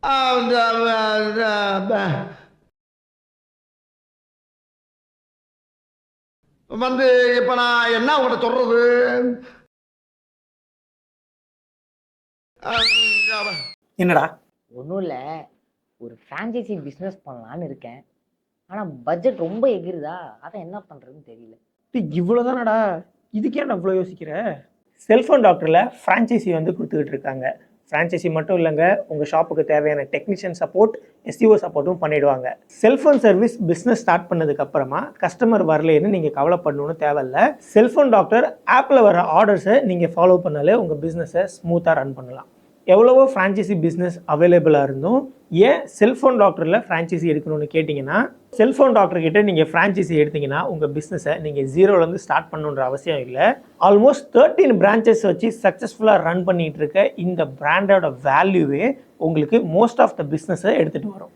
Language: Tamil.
ஆ, இந்த, வந்து இப்ப நான் என்ன உங்கள்கிட்ட சொல்றது? என்னடா? ஒன்றும் இல்லை, ஒரு ஃப்ரான்ச்சைசி பிஸ்னஸ் பண்ணலான்னு இருக்கேன். ஆனால் பட்ஜெட் ரொம்ப எகிருதா, அதான் என்ன பண்ணுறதுன்னு தெரியல. இவ்வளோதானடா, இதுக்கே நான் இவ்வளோ யோசிக்கிற? செல்ஃபோன் டாக்டரில் ஃப்ரான்ச்சைசி வந்து கொடுத்துக்கிட்டு இருக்காங்க. ஃப்ரான்ச்சைசி மட்டும் இல்லைங்க, உங்கள் ஷாப்புக்கு தேவையான டெக்னீஷியன் சப்போர்ட், எஸ்இஓ சப்போர்ட்டும் பண்ணிவிடுவாங்க. செல்ஃபோன் சர்வீஸ் பிஸ்னஸ் ஸ்டார்ட் பண்ணதுக்கப்புறமா கஸ்டமர் வரலேன்னு நீங்கள் கவலைப்படணும்னு தேவையில்ல. செல்ஃபோன் டாக்டர் ஆப்பில் வர ஆர்டர்ஸை நீங்கள் ஃபாலோ பண்ணாலே உங்கள் பிஸ்னஸை ஸ்மூத்தாக ரன் பண்ணலாம். எவ்வளவோ ஃப்ரான்ச்சைசி பிஸ்னஸ் அவைலபிளாக இருந்தும் ஏன் செல்ஃபோன் டாக்டரில் ஃப்ரான்ச்சைசி எடுக்கணும்னு கேட்டிங்கன்னா, செல்ஃபோன் டாக்டர்கிட்ட நீங்கள் ஃப்ரான்ச்சைசி எடுத்திங்கன்னா உங்கள் பிஸ்னஸை நீங்கள் ஜீரோலேருந்து ஸ்டார்ட் பண்ணணுன்ற அவசியம் இல்லை. ஆல்மோஸ்ட் 13 பிரான்ச்சஸ் வச்சு சக்ஸஸ்ஃபுல்லாக ரன் பண்ணிகிட்டு இருக்க இந்த பிராண்டோட வேல்யூவே உங்களுக்கு மோஸ்ட் ஆஃப் த பிஸ்னஸை எடுத்துகிட்டு வரும்.